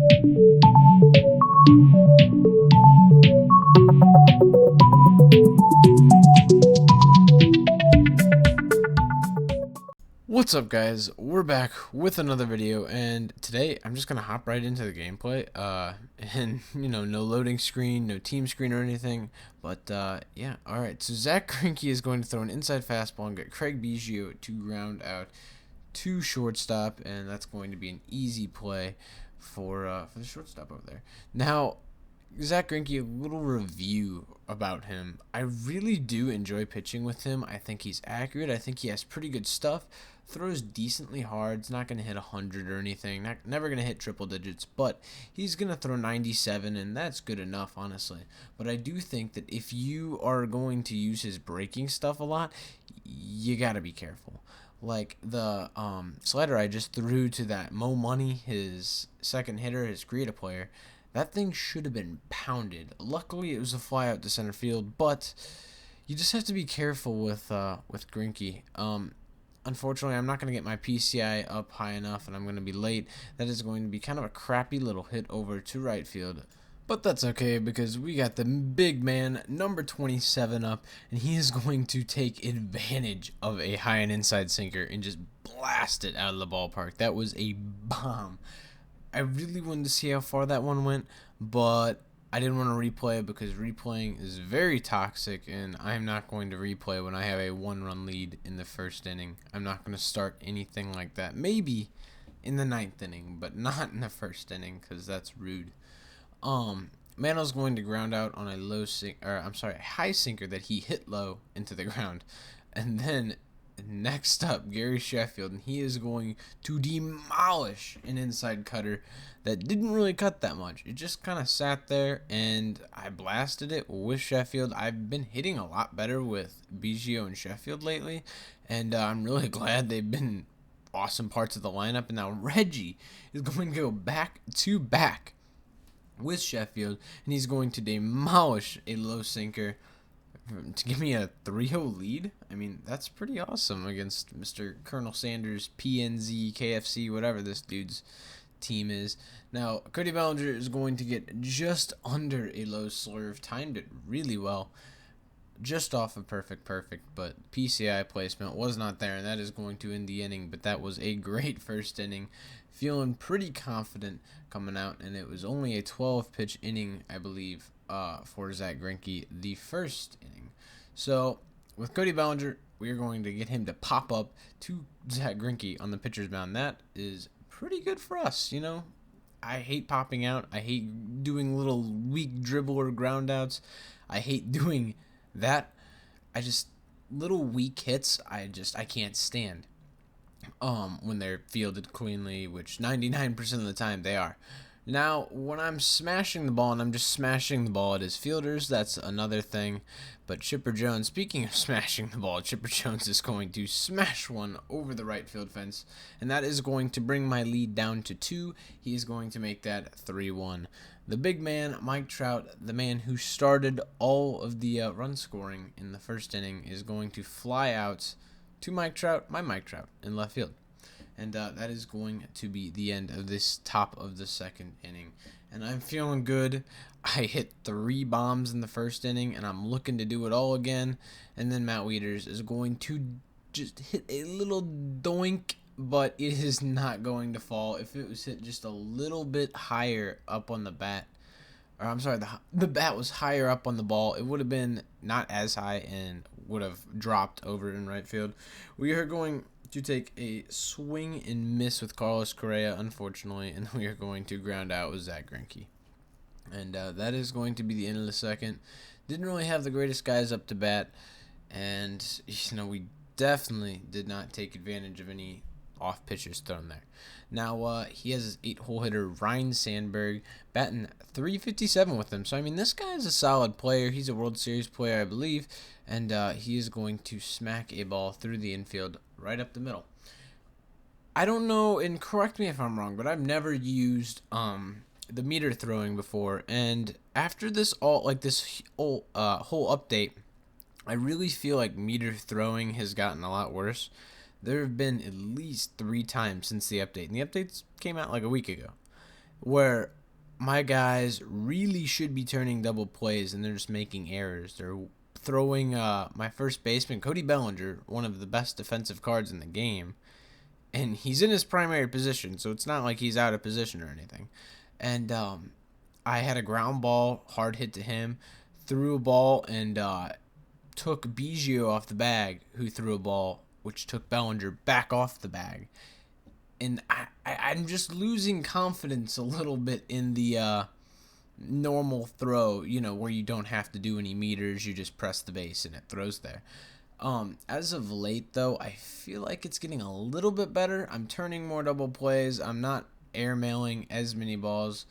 What's up, guys? We're back with another video, and today I'm just gonna hop right into the gameplay. And no loading screen, no team screen or anything. But yeah, all right. So Zach Greinke is going to throw an inside fastball and get Craig Biggio to ground out to shortstop, and that's going to be an easy play for the shortstop over there. Now, Zach Greinke, a little review about him. I really do enjoy pitching with him. I think he's accurate. I think he has pretty good stuff. Throws decently hard. It's not going to hit 100 or anything. Never going to hit triple digits, but he's going to throw 97, and that's good enough, honestly. But I do think that if you are going to use his breaking stuff a lot, you got to be careful. Like the slider I just threw to that Mo Money, his second hitter, his creative player, that thing should have been pounded. Luckily, it was a fly out to center field, but you just have to be careful with Greinke. Unfortunately, I'm not going to get my PCI up high enough, and I'm going to be late. That is going to be kind of a crappy little hit over to right field. But that's okay, because we got the big man, number 27, up, and he is going to take advantage of a high and inside sinker and just blast it out of the ballpark. That was a bomb. I really wanted to see how far that one went, but I didn't want to replay it because replaying is very toxic, and I'm not going to replay when I have a one-run lead in the first inning. I'm not going to start anything like that. Maybe in the ninth inning, but not in the first inning because that's rude. Mano's going to ground out on a high sinker that he hit low into the ground, and then next up, Gary Sheffield, and he is going to demolish an inside cutter that didn't really cut that much. It just kind of sat there, and I blasted it with Sheffield. I've been hitting a lot better with Biggio and Sheffield lately, and I'm really glad they've been awesome parts of the lineup. And now Reggie is going to go back to back with Sheffield, and he's going to demolish a low sinker to give me a 3-0 lead. I mean, that's pretty awesome against Mr. Colonel Sanders, PNZ, KFC, whatever this dude's team is. Now, Cody Bellinger is going to get just under a low slurve. Timed it really well. Just off of perfect, but PCI placement was not there, and that is going to end the inning. But that was a great first inning. Feeling pretty confident coming out, and it was only a 12-pitch inning, I believe, for Zach Greinke, the first inning. So with Cody Bellinger, we are going to get him to pop up to Zach Greinke on the pitcher's mound. That is pretty good for us, I hate popping out. I hate doing little weak dribble or ground outs. I hate doing that. Little weak hits, I can't stand. When they're fielded cleanly, which 99% of the time they are. Now, when I'm smashing the ball, and I'm just smashing the ball at his fielders, that's another thing. But Chipper Jones, speaking of smashing the ball, Chipper Jones is going to smash one over the right field fence, and that is going to bring my lead down to 2. He is going to make that 3-1. The big man, Mike Trout, the man who started all of the run scoring in the first inning, is going to fly out to Mike Trout, my Mike Trout, in left field. And that is going to be the end of this top of the second inning. And I'm feeling good. I hit 3 bombs in the first inning, and I'm looking to do it all again. And then Matt Wieters is going to just hit a little doink, but it is not going to fall. If it was hit just a little bit higher up on the bat, or I'm sorry, the bat was higher up on the ball, it would have been not as high and would have dropped over in right field. We are going to take a swing and miss with Carlos Correa, unfortunately, and we are going to ground out with Zach Greinke. And that is going to be the end of the second. Didn't really have the greatest guys up to bat, and we definitely did not take advantage of any off pitches thrown there. Now, he has his 8-hole hitter, Ryne Sandberg, batting .357 with him. So, this guy is a solid player. He's a World Series player, I believe, and he is going to smack a ball through the infield right up the middle. I don't know, and correct me if I'm wrong, but I've never used the meter throwing before, and after this whole update, I really feel like meter throwing has gotten a lot worse. There have been at least 3 times since the update, and the updates came out like a week ago, where my guys really should be turning double plays, and they're just making errors. They're throwing my first baseman, Cody Bellinger, one of the best defensive cards in the game, and he's in his primary position, so it's not like he's out of position or anything. And I had a ground ball, hard hit to him, threw a ball, and took Biggio off the bag, who threw a ball, which took Bellinger back off the bag. And I'm just losing confidence a little bit in the normal throw, where you don't have to do any meters, you just press the base and it throws there. As of late, though, I feel like it's getting a little bit better. I'm turning more double plays. I'm not airmailing as many balls,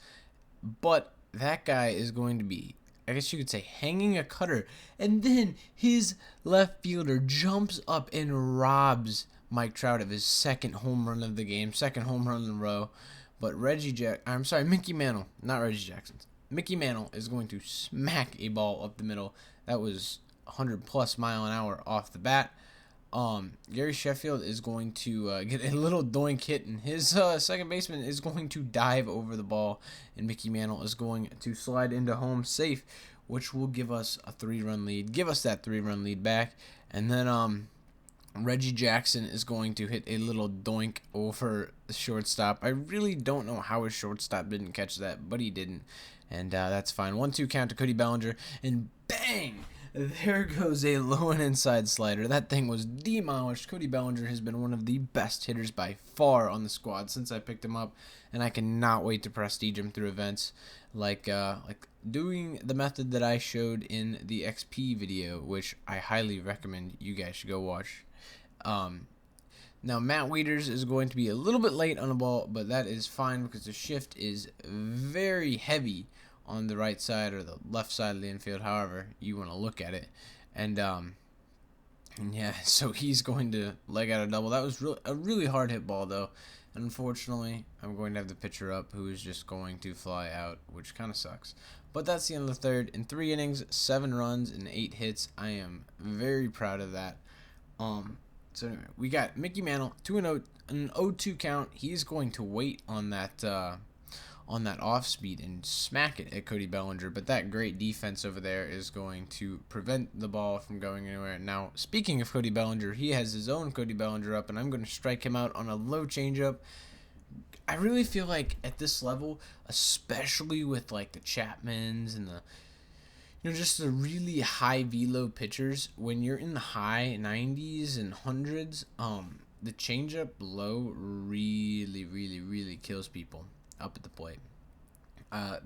but that guy is going to be, I guess you could say, hanging a cutter, and then his left fielder jumps up and robs Mike Trout of his second home run of the game, second home run in a row. But Mickey Mantle, not Reggie Jackson. Mickey Mantle is going to smack a ball up the middle. That was 100 plus mile an hour off the bat. Gary Sheffield is going to get a little doink hit, and his second baseman is going to dive over the ball, and Mickey Mantle is going to slide into home safe, which will give us a 3-run lead, give us that 3-run lead back. And then Reggie Jackson is going to hit a little doink over the shortstop. I really don't know how his shortstop didn't catch that, but he didn't, and that's fine. 1-2 count to Cody Bellinger, and bang! There goes a low and inside slider. That thing was demolished. Cody Bellinger has been one of the best hitters by far on the squad since I picked him up, and I cannot wait to prestige him through events like doing the method that I showed in the XP video, which I highly recommend you guys should go watch. Now Matt Wieters is going to be a little bit late on the ball, but that is fine because the shift is very heavy on the right side or the left side of the infield, however you want to look at it. And yeah, so he's going to leg out a double. That was a really hard hit ball, though. And unfortunately, I'm going to have the pitcher up, who is just going to fly out, which kind of sucks. But that's the end of the third. In 3 innings, 7 runs, and 8 hits. I am very proud of that. So anyway, we got Mickey Mantle, 2-0, an 0-2 count. He's going to wait on that off speed and smack it at Cody Bellinger, but that great defense over there is going to prevent the ball from going anywhere. Now, speaking of Cody Bellinger, he has his own Cody Bellinger up, and I'm going to strike him out on a low changeup. I really feel like at this level, especially with like the Chapmans and the just the really high velo pitchers, when you're in the high 90s and hundreds, the changeup low really kills people up at the plate.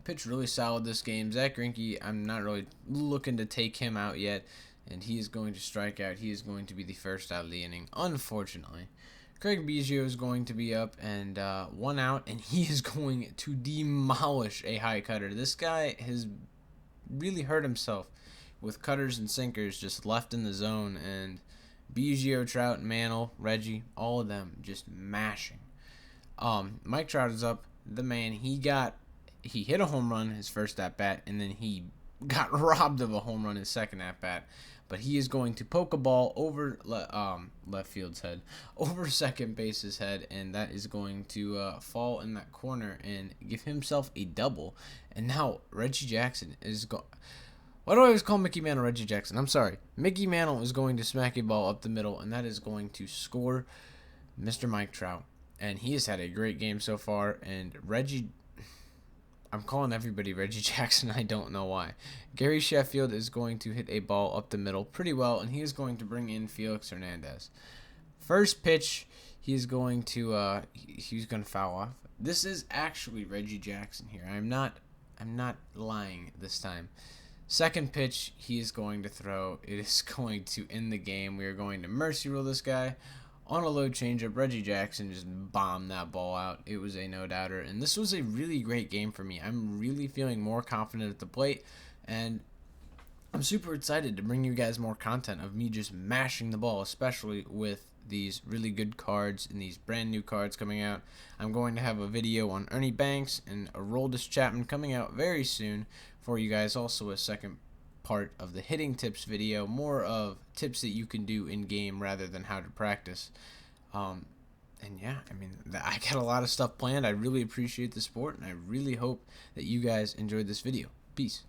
Pitched really solid this game. Zach Greinke, I'm not really looking to take him out yet, and he is going to strike out. He is going to be the first out of the inning, unfortunately. Craig Biggio is going to be up, and 1 out, and he is going to demolish a high cutter. This guy has really hurt himself with cutters and sinkers just left in the zone, and Biggio, Trout, Mantle, Reggie, all of them just mashing. Mike Trout is up. The man, he hit a home run his first at bat, and then he got robbed of a home run his second at bat. But he is going to poke a ball over left field's head, over second base's head, and that is going to fall in that corner and give himself a double. And now Reggie Jackson is going. Why do I always call Mickey Mantle Reggie Jackson? I'm sorry. Mickey Mantle is going to smack a ball up the middle, and that is going to score Mr. Mike Trout. And he has had a great game so far. And Reggie, I'm calling everybody Reggie Jackson. I don't know why. Gary Sheffield is going to hit a ball up the middle pretty well, and he is going to bring in Felix Hernandez. First pitch, he's going to foul off. This is actually Reggie Jackson here. I'm not lying this time. Second pitch, he is going to throw. It is going to end the game. We are going to mercy rule this guy. On a low changeup, Reggie Jackson just bombed that ball out. It was a no-doubter, and this was a really great game for me. I'm really feeling more confident at the plate, and I'm super excited to bring you guys more content of me just mashing the ball, especially with these really good cards and these brand new cards coming out. I'm going to have a video on Ernie Banks and Aroldis Chapman coming out very soon for you guys. Also a second part of the hitting tips video, more of tips that you can do in game rather than how to practice. yeah, I mean, I got a lot of stuff planned. I really appreciate the support, and I really hope that you guys enjoyed this video. Peace.